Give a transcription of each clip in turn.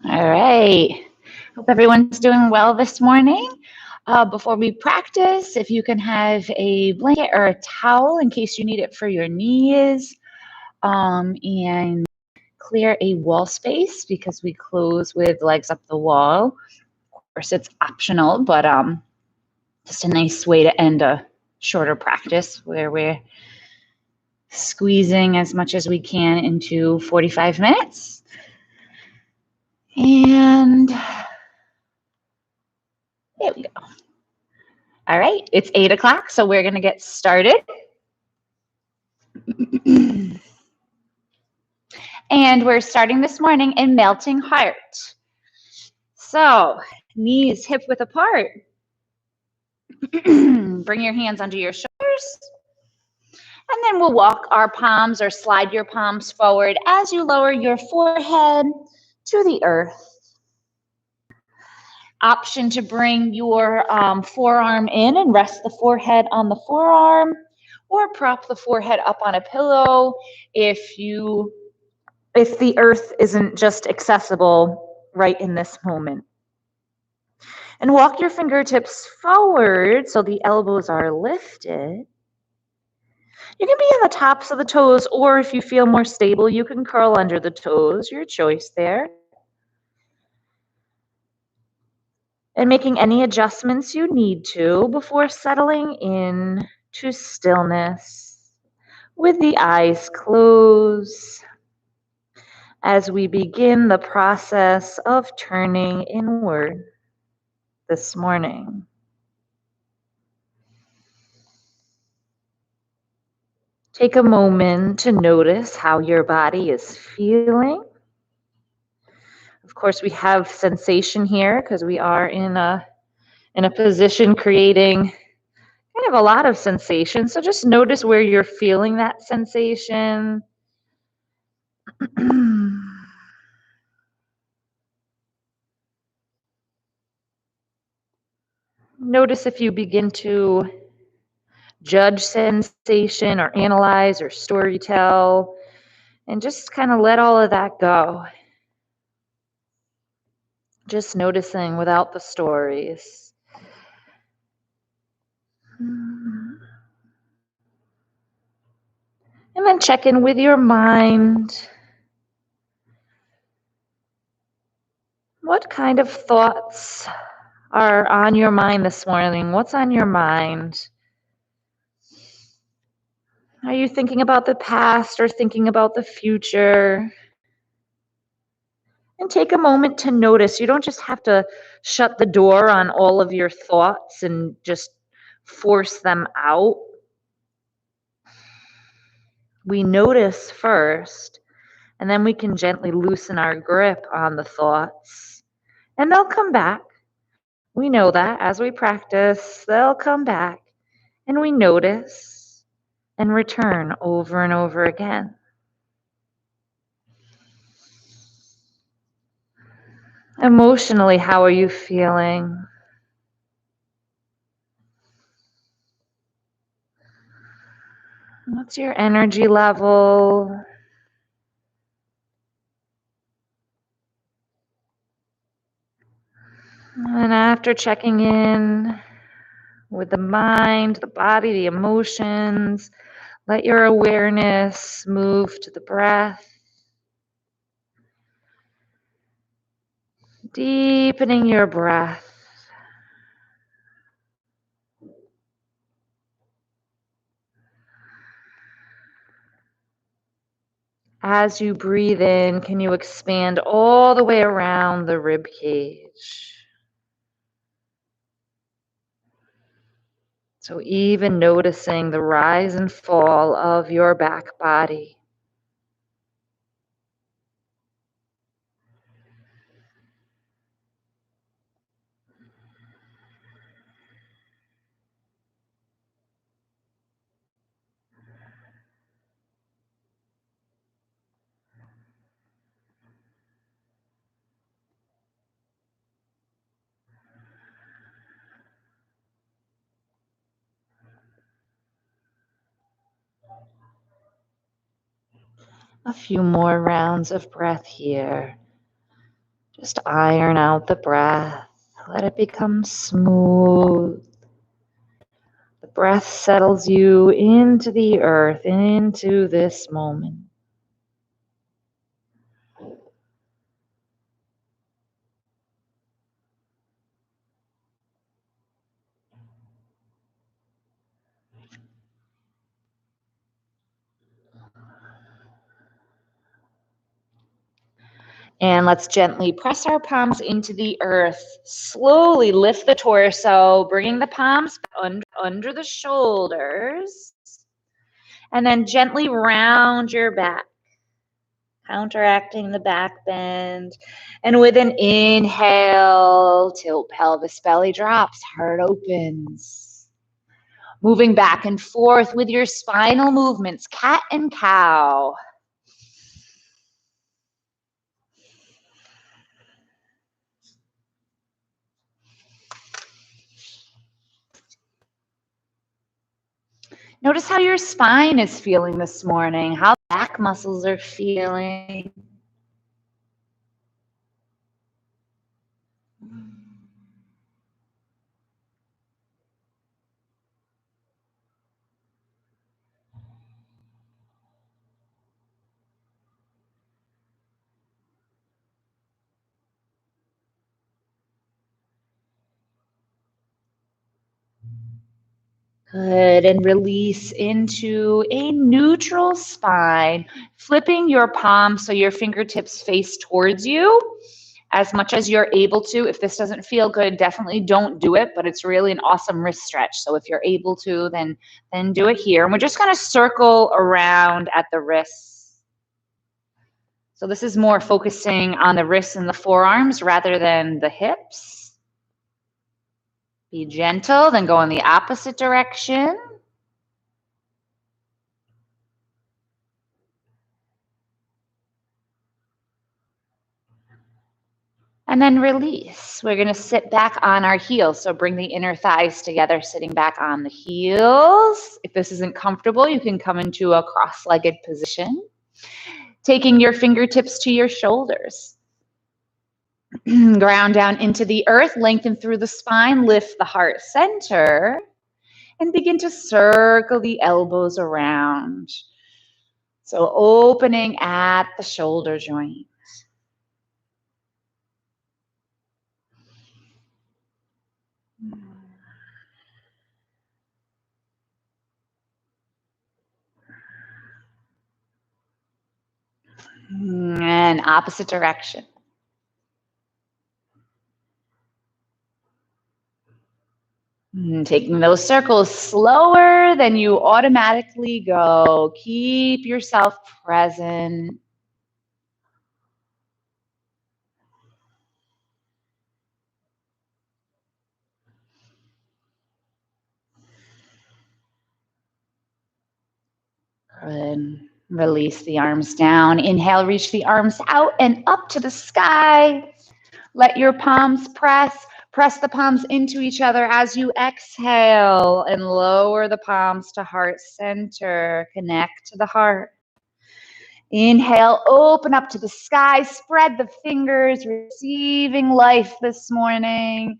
All right. Hope everyone's doing well this morning. Before we practice, if you can have a blanket or a towel in case you need it for your knees, and clear a wall space because we close with legs up the wall. Of course, it's optional, but just a nice way to end a shorter practice where we're squeezing as much as we can into 45 minutes. And there we go. All right, it's 8 o'clock, so we're going to get started. And we're starting this morning in Melting Heart. So, knees hip width apart. Bring your hands under your shoulders. And then we'll walk our palms or slide your palms forward as you lower your forehead to the earth. Option to bring your forearm in and rest the forehead on the forearm, or prop the forehead up on a pillow if the earth isn't just accessible right in this moment. And walk your fingertips forward so the elbows are lifted. You can be on the tops of the toes, or if you feel more stable, you can curl under the toes, your choice there. And making any adjustments you need to before settling in to stillness with the eyes closed as we begin the process of turning inward this morning. Take a moment to notice how your body is feeling. Of course, we have sensation here because we are in a position creating kind of a lot of sensation. So just notice where you're feeling that sensation. Notice if you begin to judge sensation or analyze or storytell, and just kind of let all of that go. Just noticing without the stories. And then check in with your mind. What kind of thoughts are on your mind this morning? What's on your mind? Are you thinking about the past or thinking about the future? And take a moment to notice. You don't just have to shut the door on all of your thoughts and just force them out. We notice first, and then we can gently loosen our grip on the thoughts. And they'll come back. We know that as we practice, they'll come back. And we notice and return over and over again. Emotionally, how are you feeling? What's your energy level? And after checking in with the mind, the body, the emotions, let your awareness move to the breath. Deepening your breath. As you breathe in, can you expand all the way around the rib cage? So even noticing the rise and fall of your back body. A few more rounds of breath here. Just iron out the breath. Let it become smooth. The breath settles you into the earth, into this moment. And let's gently press our palms into the earth. Slowly lift the torso, bringing the palms under the shoulders. And then gently round your back, counteracting the back bend. And with an inhale, tilt pelvis, belly drops, heart opens. Moving back and forth with your spinal movements, cat and cow. Notice how your spine is feeling this morning, how back muscles are feeling. Good, and release into a neutral spine, flipping your palms so your fingertips face towards you as much as you're able to. If this doesn't feel good, definitely don't do it, but it's really an awesome wrist stretch. So if you're able to, then do it here. And we're just gonna circle around at the wrists. So this is more focusing on the wrists and the forearms rather than the hips. Be gentle, then go in the opposite direction. And then release. We're going to sit back on our heels. So bring the inner thighs together, sitting back on the heels. If this isn't comfortable, you can come into a cross-legged position. Taking your fingertips to your shoulders. Ground down into the earth, lengthen through the spine, lift the heart center, and begin to circle the elbows around. So opening at the shoulder joint. And opposite direction. Taking those circles slower than you automatically go. Keep yourself present. Good. Release the arms down. Inhale, reach the arms out and up to the sky. Let your palms press. Press the palms into each other as you exhale and lower the palms to heart center. Connect to the heart. Inhale, open up to the sky. Spread the fingers, receiving life this morning.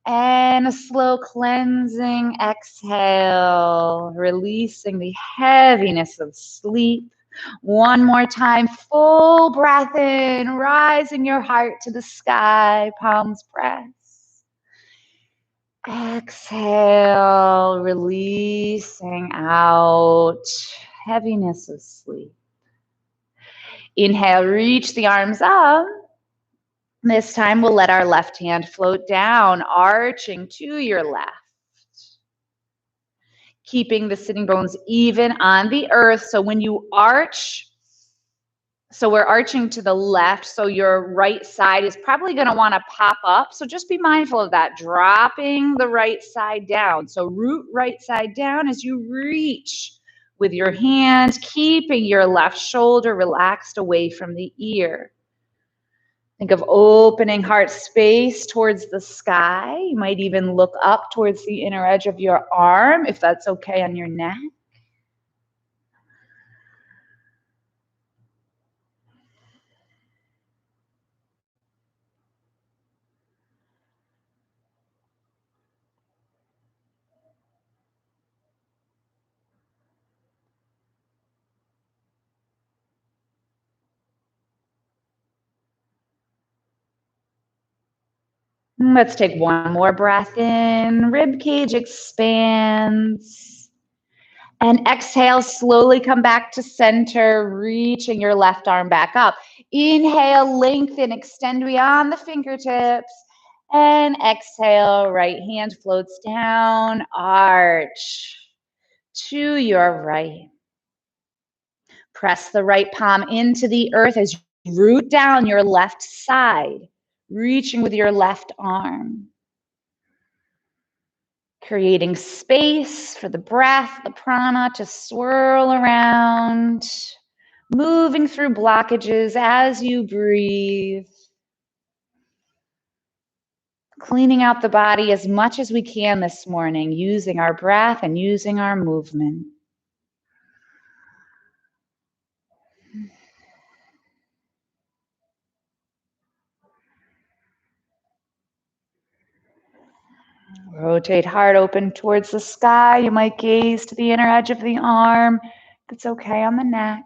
And a slow cleansing exhale, releasing the heaviness of sleep. One more time, full breath in, rising your heart to the sky, palms press. Exhale, releasing out heaviness of sleep. Inhale, reach the arms up. This time we'll let our left hand float down, arching to your left. Keeping the sitting bones even on the earth. So when you arch, so we're arching to the left, so your right side is probably going to want to pop up. So just be mindful of that, dropping the right side down. So root right side down as you reach with your hand, keeping your left shoulder relaxed away from the ear. Think of opening heart space towards the sky. You might even look up towards the inner edge of your arm, if that's okay on your neck. Let's take one more breath in. Rib cage expands. And exhale, slowly come back to center, reaching your left arm back up. Inhale, lengthen, extend beyond the fingertips. And exhale, right hand floats down, arch to your right. Press the right palm into the earth as you root down your left side, reaching with your left arm. Creating space for the breath, the prana to swirl around, moving through blockages as you breathe. Cleaning out the body as much as we can this morning, using our breath and using our movement. Rotate heart open towards the sky. You might gaze to the inner edge of the arm. That's okay on the neck.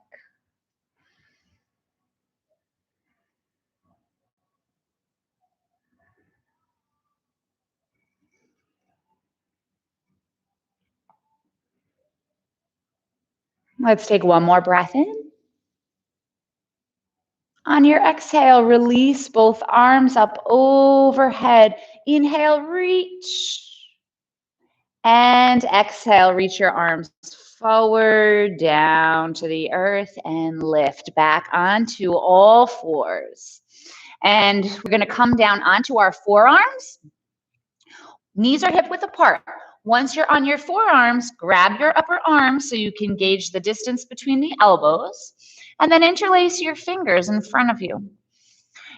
Let's take one more breath in. On your exhale, release both arms up overhead. Inhale, reach. And exhale, reach your arms forward, down to the earth, and lift back onto all fours. And we're going to come down onto our forearms. Knees are hip width apart. Once you're on your forearms, grab your upper arm so you can gauge the distance between the elbows, and then interlace your fingers in front of you.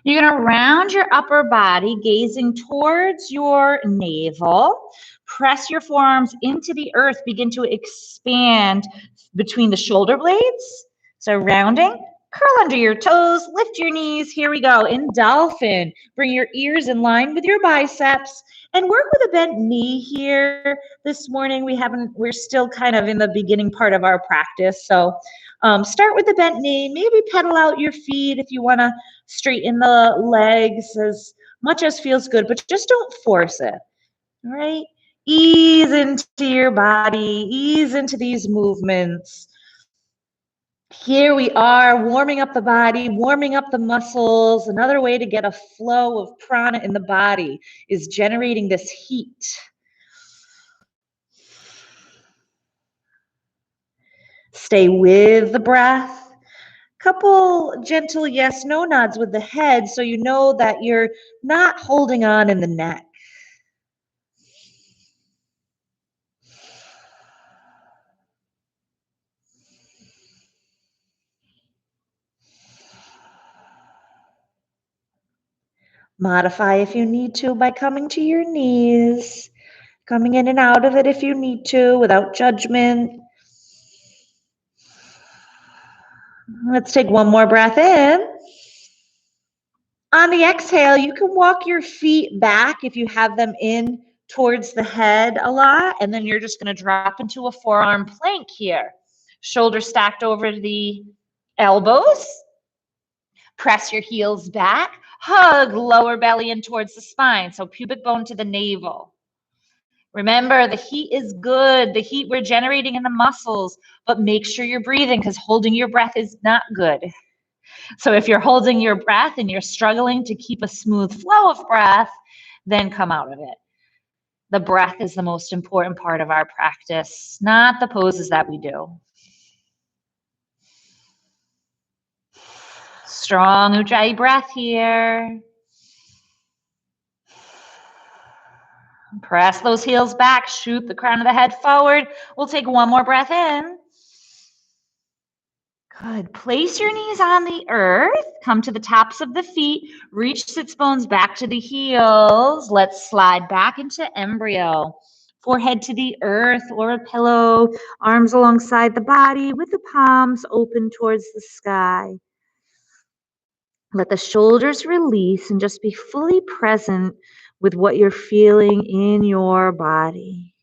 You're going to round your upper body, gazing towards your navel. Press your forearms into the earth. Begin to expand between the shoulder blades. So rounding. Curl under your toes. Lift your knees. Here we go. In dolphin. Bring your ears in line with your biceps. And work with a bent knee here. This morning we're still kind of in the beginning part of our practice. So start with the bent knee. Maybe pedal out your feet if you want to straighten the legs as much as feels good, but just don't force it. All right? Ease into your body, ease into these movements. Here we are, warming up the body, warming up the muscles. Another way to get a flow of prana in the body is generating this heat. Stay with the breath. Couple gentle yes, no nods with the head so you know that you're not holding on in the neck. Modify if you need to by coming to your knees, coming in and out of it if you need to without judgment. Let's take one more breath in. On the exhale, you can walk your feet back if you have them in towards the head a lot, and then you're just going to drop into a forearm plank here. Shoulders stacked over the elbows. Press your heels back. Hug lower belly in towards the spine, so pubic bone to the navel. Remember, the heat is good. The heat we're generating in the muscles, but make sure you're breathing because holding your breath is not good. So if you're holding your breath and you're struggling to keep a smooth flow of breath, then come out of it. The breath is the most important part of our practice, not the poses that we do. Strong Ujjayi breath here. Press those heels back, shoot the crown of the head forward. We'll take one more breath in. Good. Place your knees on the earth. Come to the tops of the feet. Reach sits bones back to the heels. Let's slide back into embryo. Forehead to the earth or a pillow. Arms alongside the body with the palms open towards the sky. Let the shoulders release and just be fully present with what you're feeling in your body.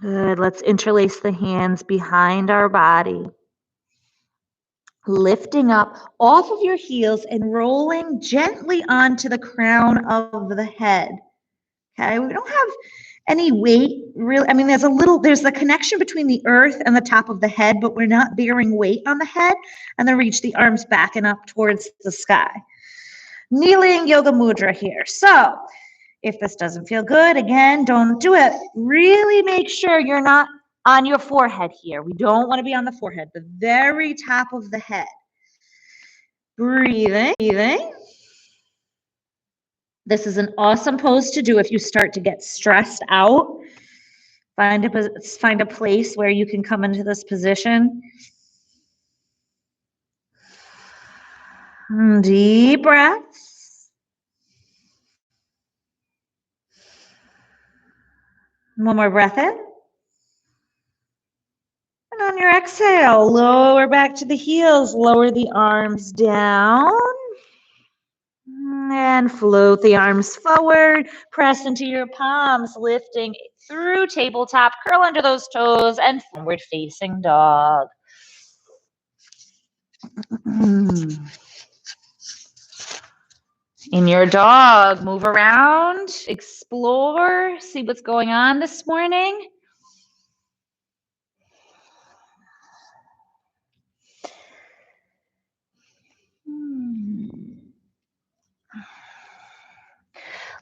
Good. Let's interlace the hands behind our body. Lifting up off of your heels and rolling gently onto the crown of the head. Okay, we don't have any weight really. I mean, there's the connection between the earth and the top of the head, but we're not bearing weight on the head. And then reach the arms back and up towards the sky. Kneeling yoga mudra here. So if this doesn't feel good, again, don't do it. Really make sure you're not on your forehead here. We don't want to be on the forehead, the very top of the head. Breathing. This is an awesome pose to do if you start to get stressed out. Find a place where you can come into this position. Deep breaths. One more breath in. And on your exhale, lower back to the heels, lower the arms down. And float the arms forward, press into your palms, lifting through tabletop, curl under those toes, and forward facing dog. In your dog, move around, explore, see what's going on this morning.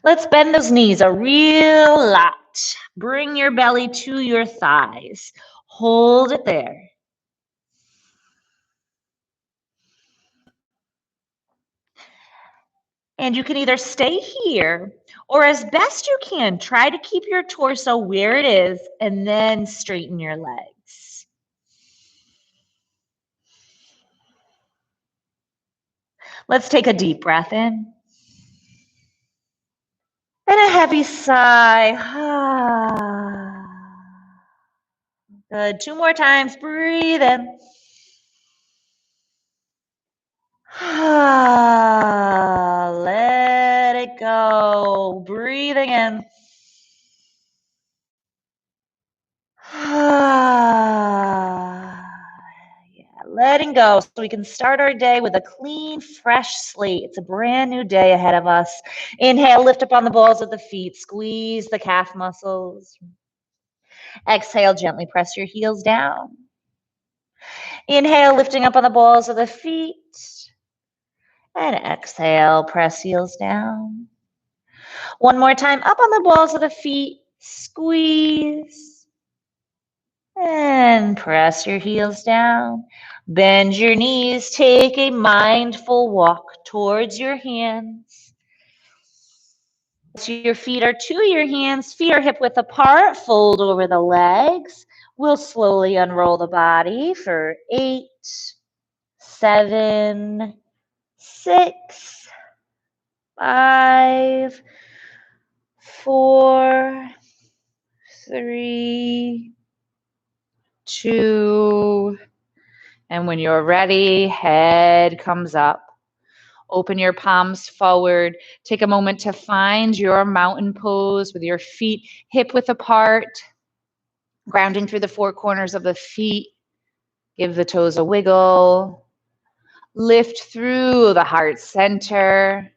Let's bend those knees a real lot. Bring your belly to your thighs. Hold it there. And you can either stay here or, as best you can, try to keep your torso where it is and then straighten your legs. Let's take a deep breath in. And a heavy sigh. Good. 2 more times. Breathe in. Let it go. Breathing in. Letting go so we can start our day with a clean, fresh slate. It's a brand new day ahead of us. Inhale, lift up on the balls of the feet. Squeeze the calf muscles. Exhale, gently press your heels down. Inhale, lifting up on the balls of the feet. And exhale, press heels down. One more time, up on the balls of the feet. Squeeze. And press your heels down. Bend your knees. Take a mindful walk towards your hands. Your feet are to your hands. Feet are hip width apart. Fold over the legs. We'll slowly unroll the body for 8, 7, 6, 5, 4, 3, 2, and when you're ready, head comes up. Open your palms forward. Take a moment to find your mountain pose with your feet hip width apart, grounding through the 4 corners of the feet. Give the toes a wiggle. Lift through the heart center.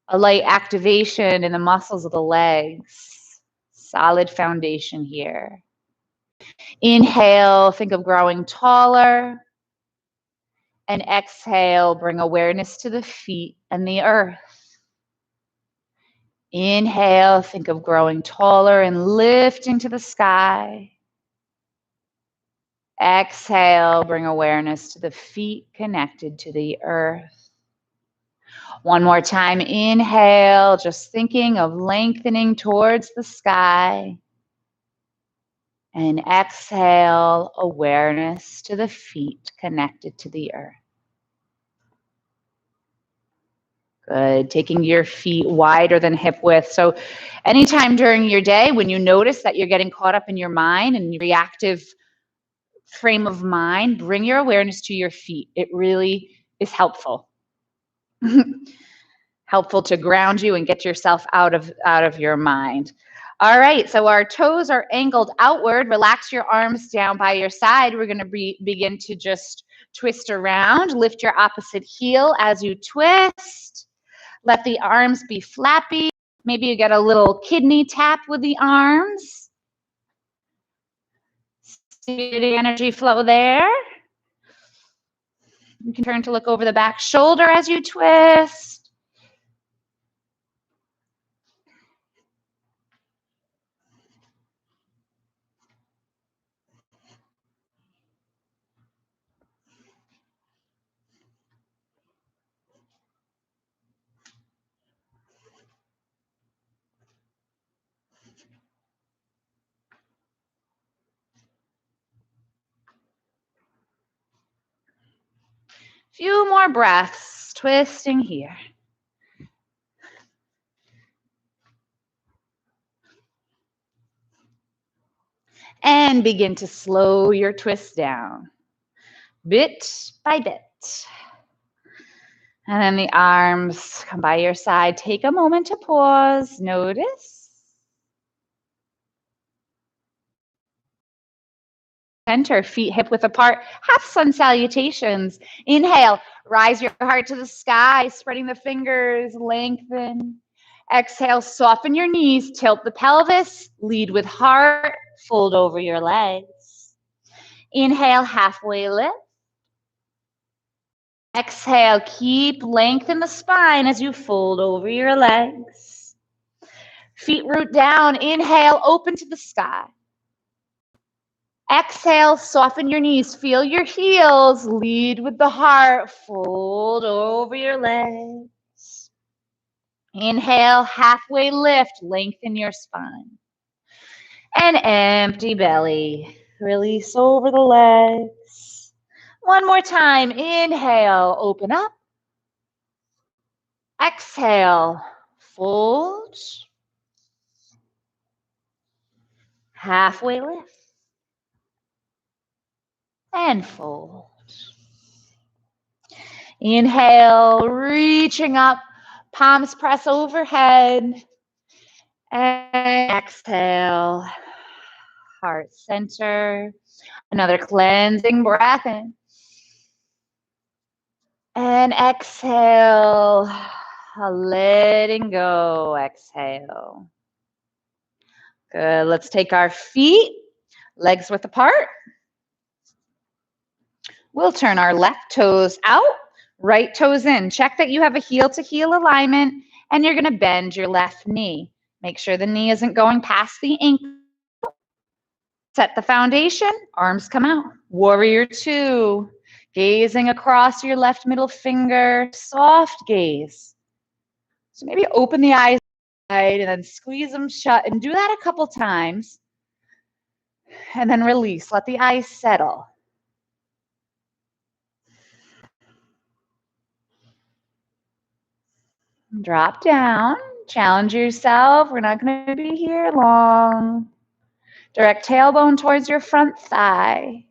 A light activation in the muscles of the legs. Solid foundation here. Inhale, think of growing taller. And exhale, bring awareness to the feet and the earth. Inhale, think of growing taller and lifting to the sky. Exhale, bring awareness to the feet connected to the earth. One more time, inhale, just thinking of lengthening towards the sky. And exhale, awareness to the feet connected to the earth. Good. Taking your feet wider than hip width. So anytime during your day when you notice that you're getting caught up in your mind and your reactive frame of mind, bring your awareness to your feet. It really is helpful. Helpful to ground you and get yourself out of your mind. All right, so our toes are angled outward. Relax your arms down by your side. We're going to begin to just twist around. Lift your opposite heel as you twist. Let the arms be flappy. Maybe you get a little kidney tap with the arms. See the energy flow there. You can turn to look over the back shoulder as you twist. Few more breaths, twisting here. And begin to slow your twist down, bit by bit. And then the arms come by your side. Take a moment to pause, notice. Center, feet hip width apart, half sun salutations. Inhale, rise your heart to the sky, spreading the fingers, lengthen. Exhale, soften your knees, tilt the pelvis, lead with heart, fold over your legs. Inhale, halfway lift. Exhale, keep lengthen the spine as you fold over your legs. Feet root down, inhale, open to the sky. Exhale, soften your knees, feel your heels, lead with the heart, fold over your legs. Inhale, halfway lift, lengthen your spine. And empty belly, release over the legs. One more time, inhale, open up. Exhale, fold. Halfway lift. And fold. Inhale, reaching up, palms press overhead. And exhale, heart center. Another cleansing breath in. And exhale, letting go, exhale. Good, let's take our feet, legs width apart. We'll turn our left toes out, right toes in. Check that you have a heel to heel alignment, and you're gonna bend your left knee. Make sure the knee isn't going past the ankle. Set the foundation, arms come out. Warrior two, gazing across your left middle finger, soft gaze. So maybe open the eyes wide and then squeeze them shut and do that a couple times. And then release, let the eyes settle. Drop down, challenge yourself. We're not gonna be here long. Direct tailbone towards your front thigh.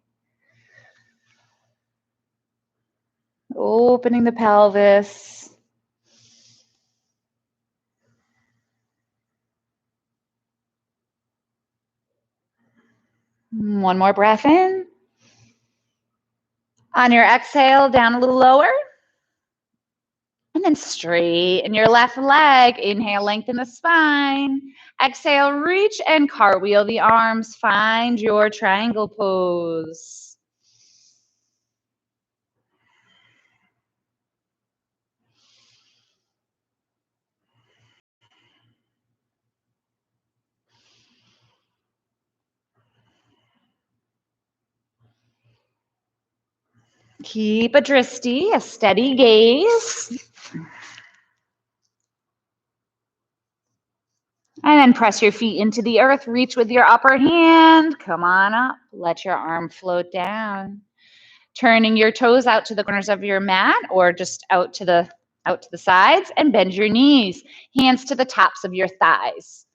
Opening the pelvis. One more breath in. On your exhale, down a little lower. And then straighten your left leg. Inhale, lengthen the spine. Exhale, reach and cartwheel the arms. Find your triangle pose. Keep a drishti, a steady gaze. And then press your feet into the earth. Reach with your upper hand. Come on up. Let your arm float down. Turning your toes out to the corners of your mat or just out to the sides, and bend your knees. Hands to the tops of your thighs.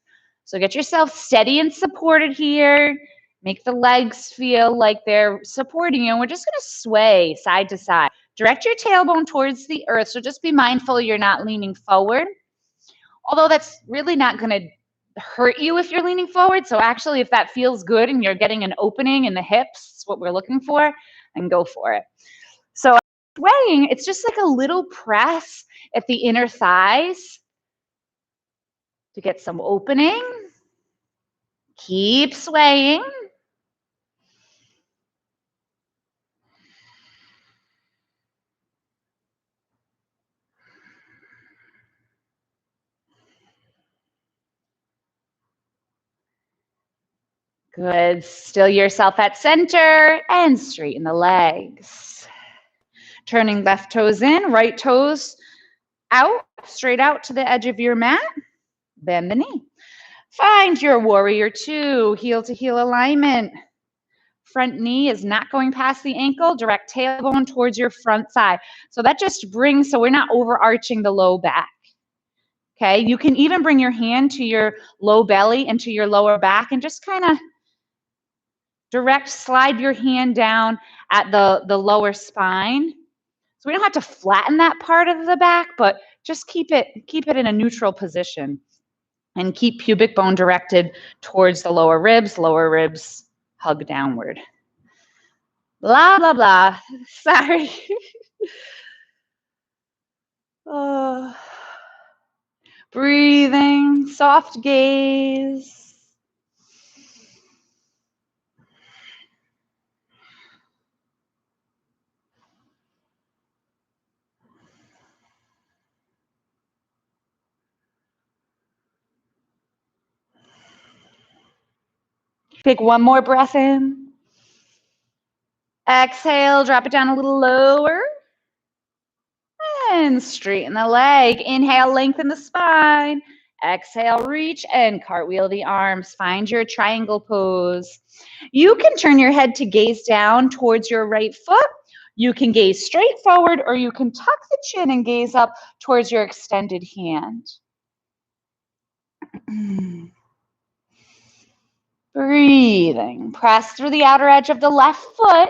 So get yourself steady and supported here. Make the legs feel like they're supporting you. And we're just going to sway side to side. Direct your tailbone towards the earth. So just be mindful you're not leaning forward. Although that's really not going to hurt you if you're leaning forward. So actually, if that feels good and you're getting an opening in the hips, what we're looking for, then go for it. So swaying, it's just like a little press at the inner thighs to get some opening. Keep swaying. Good. Still yourself at center and straighten the legs. Turning left toes in, right toes out, straight out to the edge of your mat. Bend the knee. Find your warrior two, heel to heel alignment. Front knee is not going past the ankle, direct tailbone towards your front thigh. So that just brings, so we're not overarching the low back. Okay, you can even bring your hand to your low belly and to your lower back and just kind of direct slide your hand down at the lower spine. So we don't have to flatten that part of the back, but just keep it in a neutral position and keep pubic bone directed towards the lower ribs hug downward. Blah, blah, blah. Sorry. Breathing, soft gaze. Take one more breath in. Exhale, drop it down a little lower. And straighten the leg. Inhale, lengthen the spine. Exhale, reach and cartwheel the arms. Find your triangle pose. You can turn your head to gaze down towards your right foot. You can gaze straight forward, or you can tuck the chin and gaze up towards your extended hand. Breathing. Press through the outer edge of the left foot.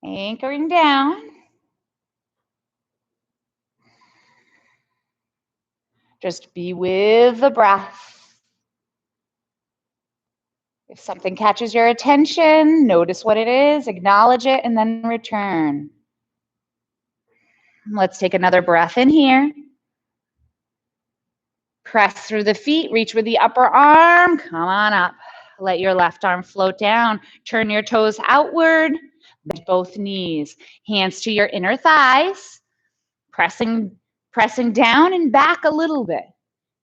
Anchoring down. Just be with the breath. If something catches your attention, notice what it is, acknowledge it, and then return. Let's take another breath in here. Press through the feet, reach with the upper arm, come on up. Let your left arm float down. Turn your toes outward, bend both knees. Hands to your inner thighs, pressing down and back a little bit.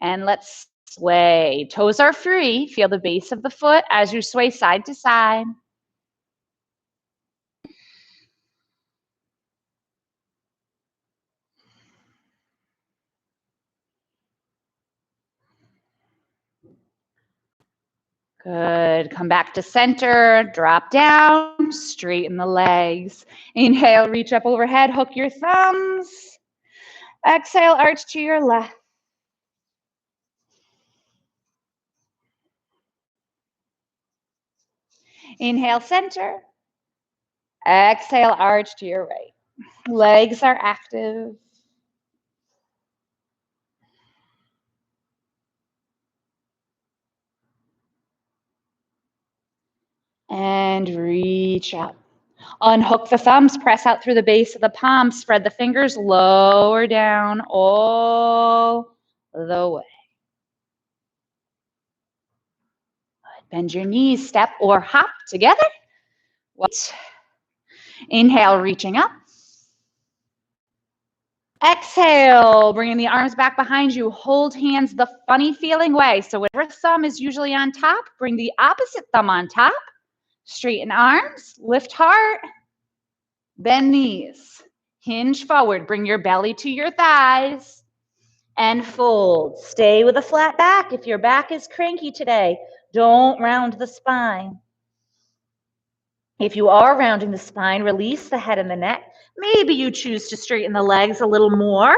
And let's sway. Toes are free. Feel the base of the foot as you sway side to side. Good. Come back to center. Drop down. Straighten the legs. Inhale, reach up overhead. Hook your thumbs. Exhale, arch to your left. Inhale, center. Exhale, arch to your right. Legs are active. And reach up. Unhook the thumbs, press out through the base of the palms, spread the fingers, lower down all the way. Bend your knees, step or hop together. Inhale, reaching up. Exhale, bringing the arms back behind you. Hold hands the funny feeling way. So whatever thumb is usually on top, bring the opposite thumb on top. Straighten arms, lift heart, bend knees. Hinge forward, bring your belly to your thighs, and fold. Stay with a flat back. If your back is cranky today, don't round the spine. If you are rounding the spine, release the head and the neck. Maybe you choose to straighten the legs a little more.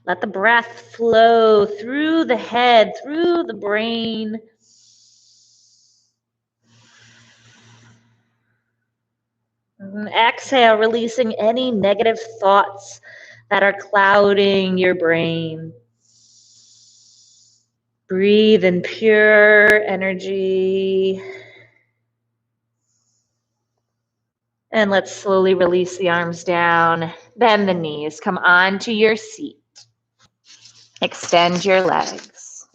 Let the breath flow through the head, through the brain. And exhale, releasing any negative thoughts that are clouding your brain. Breathe in pure energy. And let's slowly release the arms down. Bend the knees. Come onto your seat. Extend your legs.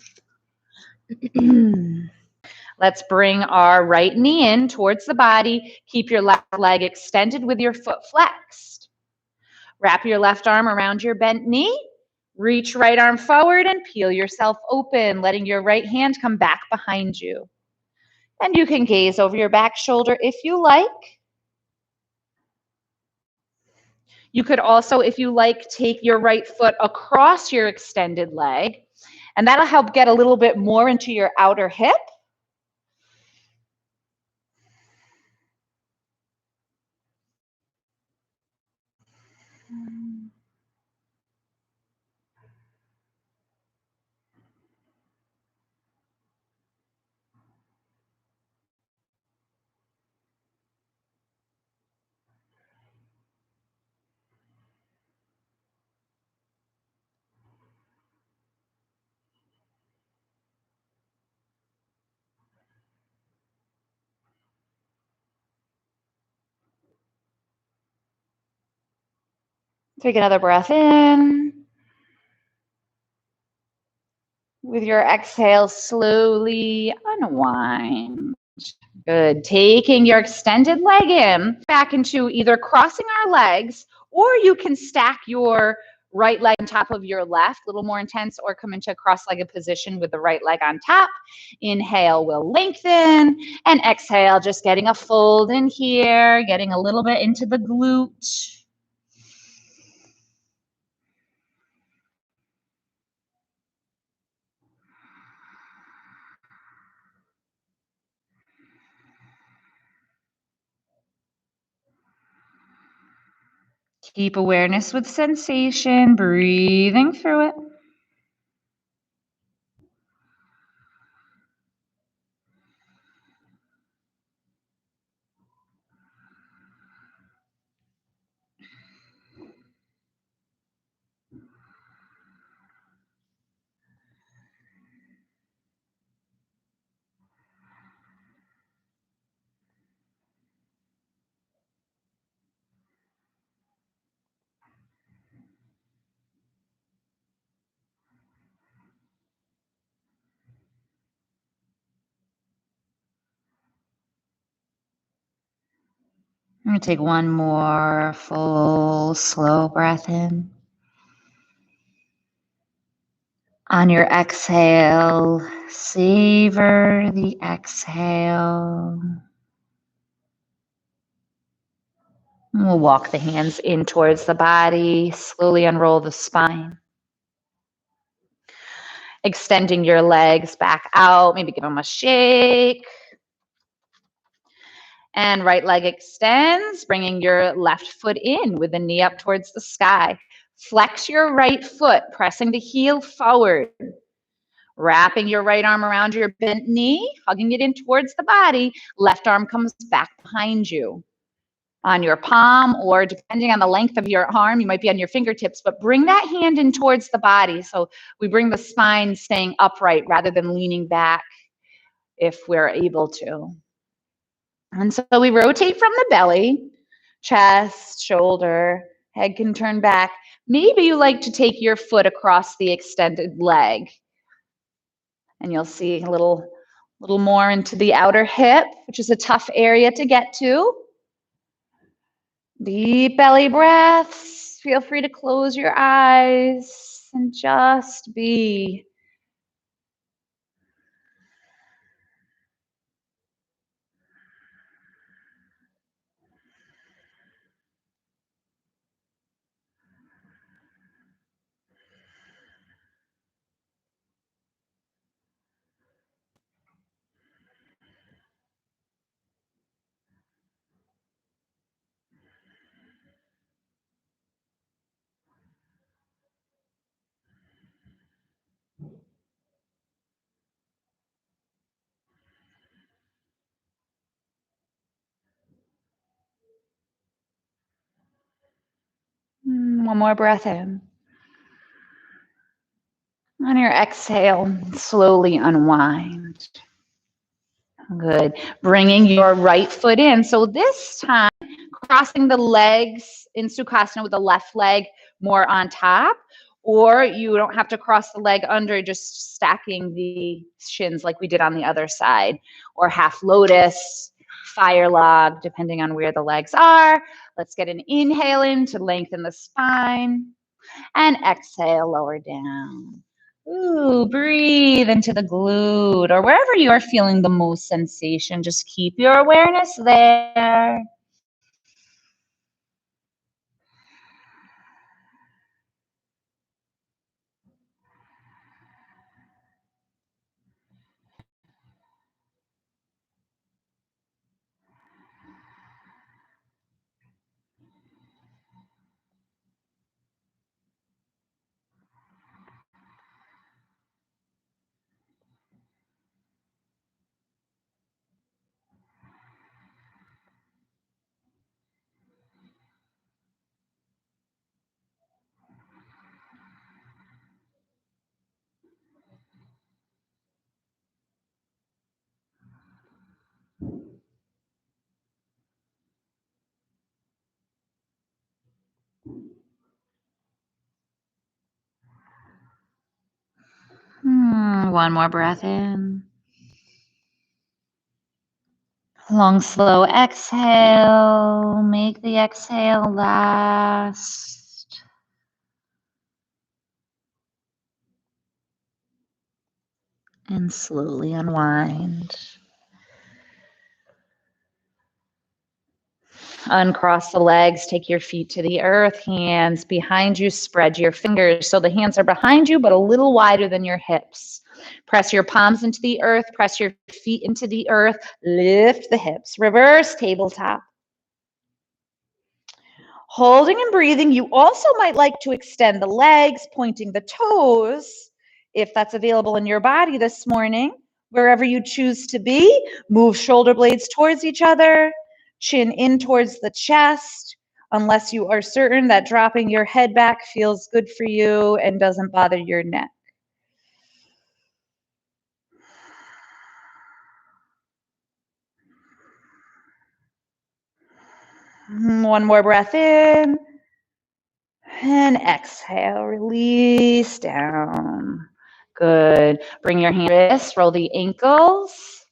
Let's bring our right knee in towards the body. Keep your left leg extended with your foot flexed. Wrap your left arm around your bent knee. Reach right arm forward and peel yourself open, letting your right hand come back behind you. And you can gaze over your back shoulder if you like. You could also, if you like, take your right foot across your extended leg, and that'll help get a little bit more into your outer hip. Take another breath in. With your exhale, slowly unwind. Good. Taking your extended leg in, back into either crossing our legs, or you can stack your right leg on top of your left, a little more intense, or come into a cross-legged position with the right leg on top. Inhale, we'll lengthen, and exhale, just getting a fold in here, getting a little bit into the glute. Keep awareness with sensation, breathing through it. I'm going to take one more full, slow breath in. On your exhale, savor the exhale. We'll walk the hands in towards the body, slowly unroll the spine. Extending your legs back out, maybe give them a shake. And right leg extends, bringing your left foot in with the knee up towards the sky. Flex your right foot, pressing the heel forward. Wrapping your right arm around your bent knee, hugging it in towards the body. Left arm comes back behind you. On your palm, or depending on the length of your arm, you might be on your fingertips, but bring that hand in towards the body. So we bring the spine staying upright rather than leaning back if we're able to. And so we rotate from the belly, chest, shoulder, head can turn back. Maybe you like to take your foot across the extended leg. And you'll see a little more into the outer hip, which is a tough area to get to. Deep belly breaths. Feel free to close your eyes and just be. One more breath in. On your exhale, slowly unwind. Good. Bringing your right foot in. So this time, crossing the legs in Sukhasana with the left leg more on top, or you don't have to cross the leg under, just stacking the shins like we did on the other side, or half lotus, fire log, depending on where the legs are. Let's get an inhale in to lengthen the spine, and exhale, lower down. Ooh, breathe into the glute or wherever you are feeling the most sensation. Just keep your awareness there. One more breath in. Long, slow exhale. Make the exhale last. And slowly unwind. Uncross the legs, take your feet to the earth, hands behind you, spread your fingers so the hands are behind you, but a little wider than your hips. Press your palms into the earth, press your feet into the earth, lift the hips, reverse tabletop. Holding and breathing, you also might like to extend the legs, pointing the toes, if that's available in your body this morning. Wherever you choose to be, move shoulder blades towards each other, chin in towards the chest, unless you are certain that dropping your head back feels good for you and doesn't bother your neck. One more breath in. And exhale, release down. Good. Bring your hand wrists, roll the ankles.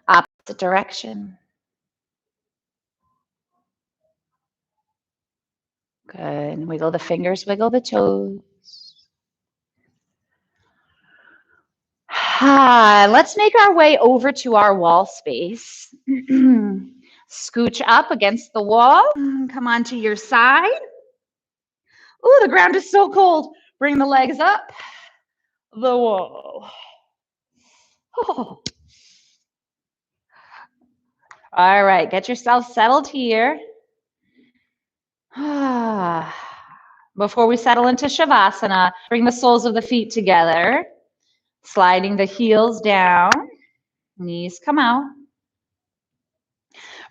Opposite direction. Good. Wiggle the fingers, wiggle the toes. Let's make our way over to our wall space. Scooch up against the wall. Come onto your side. Ooh, the ground is so cold. Bring the legs up. The wall. Oh. All right, get yourself settled here. Before we settle into Shavasana, bring the soles of the feet together, sliding the heels down, knees come out.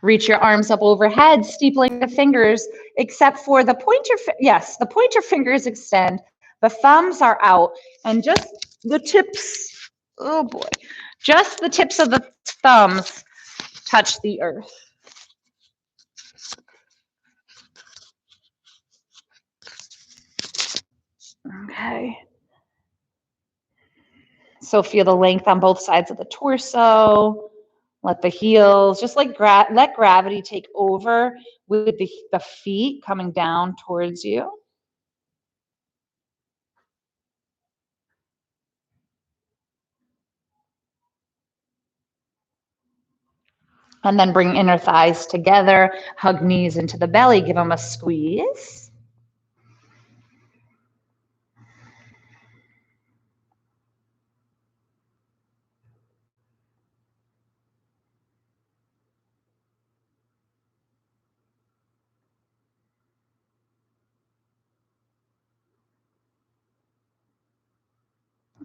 Reach your arms up overhead, steepling the fingers, except for the pointer fingers extend, the thumbs are out, and just the tips, oh boy, just the tips of the thumbs touch the earth. Okay. So feel the length on both sides of the torso. Let the heels, just like let gravity take over with the feet coming down towards you. And then bring inner thighs together, hug knees into the belly, give them a squeeze.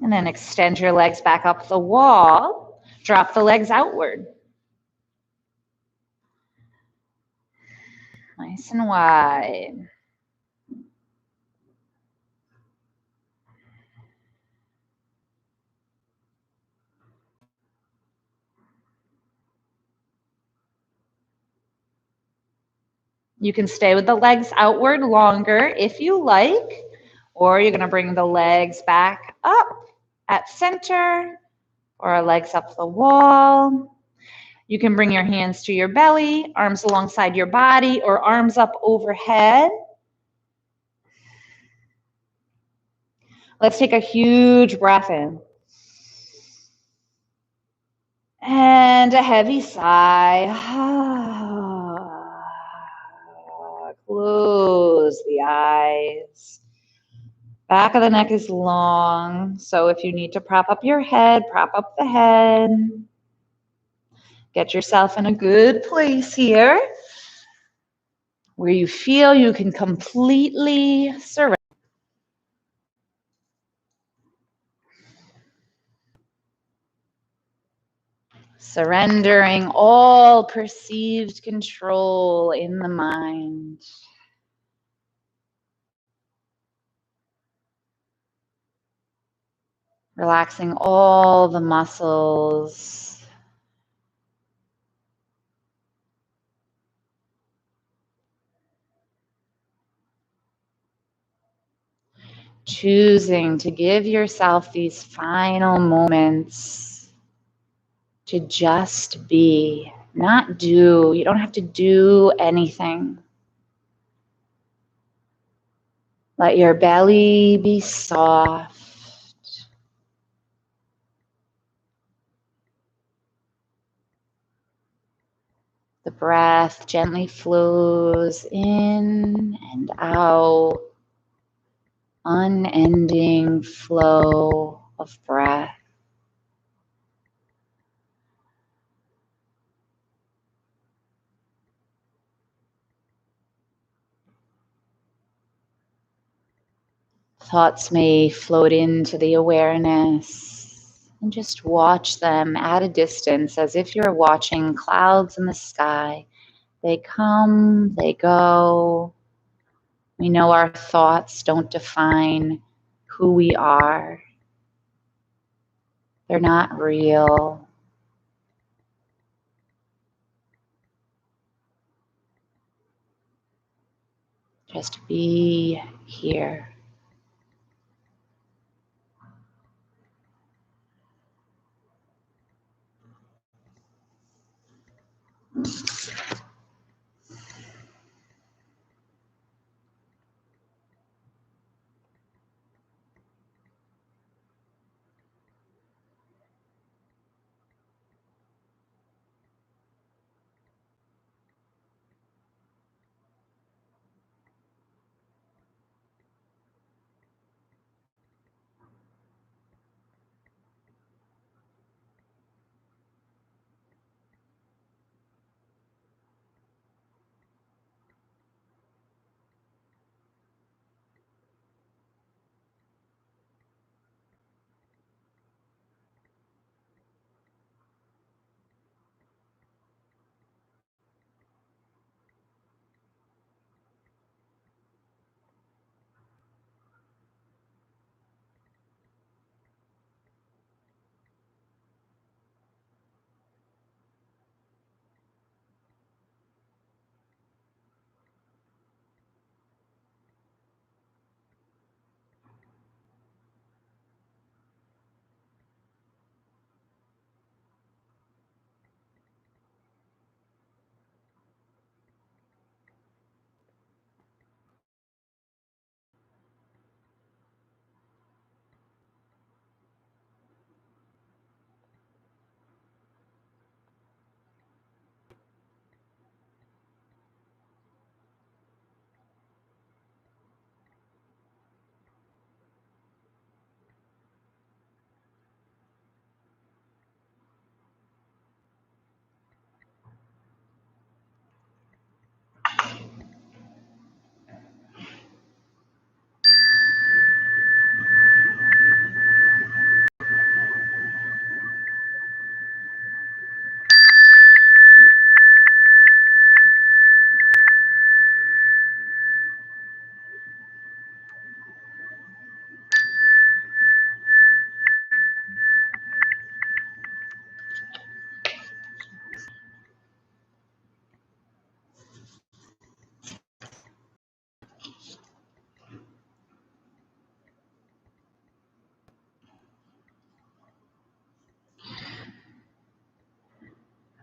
And then extend your legs back up the wall. Drop the legs outward. Nice and wide. You can stay with the legs outward longer if you like, or you're going to bring the legs back up at center or legs up the wall. You can bring your hands to your belly, arms alongside your body, or arms up overhead. Let's take a huge breath in. And a heavy sigh. Close the eyes. Back of the neck is long, so if you need to prop up your head, prop up the head. Get yourself in a good place here where you feel you can completely surrender. Surrendering all perceived control in the mind. Relaxing all the muscles. Choosing to give yourself these final moments to just be, not do. You don't have to do anything. Let your belly be soft. The breath gently flows in and out. Unending flow of breath. Thoughts may float into the awareness, and just watch them at a distance as if you're watching clouds in the sky. They come, they go. We know our thoughts don't define who we are. They're not real. Just be here.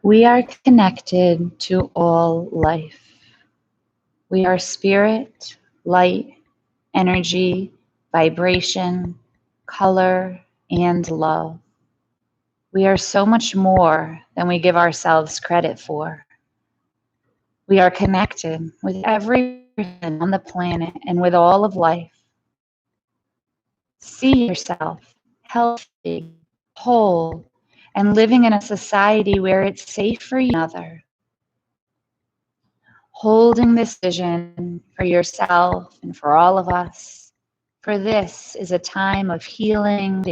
We are connected to all life. We are spirit, light, energy, vibration, color, and love. We are so much more than we give ourselves credit for. We are connected with every person on the planet and with all of life. See yourself healthy, whole, and living in a society where it's safe for another. Holding this vision for yourself and for all of us, for this is a time of healing.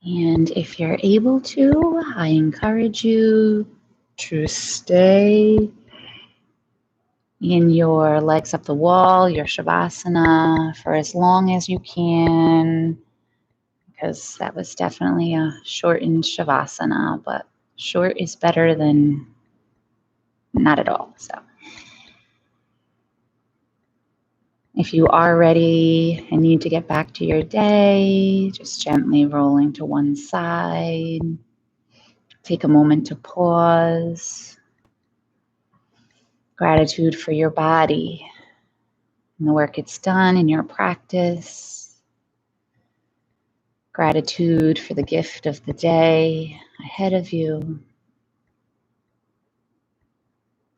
And if you're able to, I encourage you to stay in your legs up the wall, your Shavasana, for as long as you can, because that was definitely a shortened Shavasana, but short is better than not at all. So if you are ready and need to get back to your day, just gently rolling to one side. Take a moment to pause. Gratitude for your body and the work it's done in your practice. Gratitude for the gift of the day ahead of you.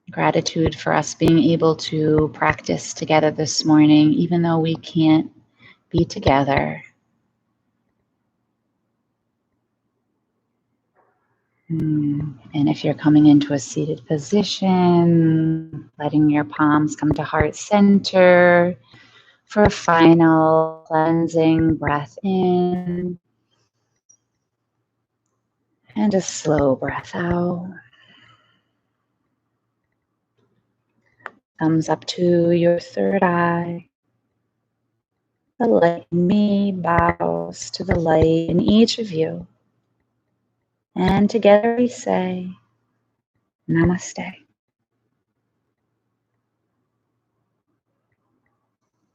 Gratitude for us being able to practice together this morning, even though we can't be together. And if you're coming into a seated position, letting your palms come to heart center for a final cleansing breath in and a slow breath out. Thumbs up to your third eye. The light in me bows to the light in each of you. And together we say, Namaste.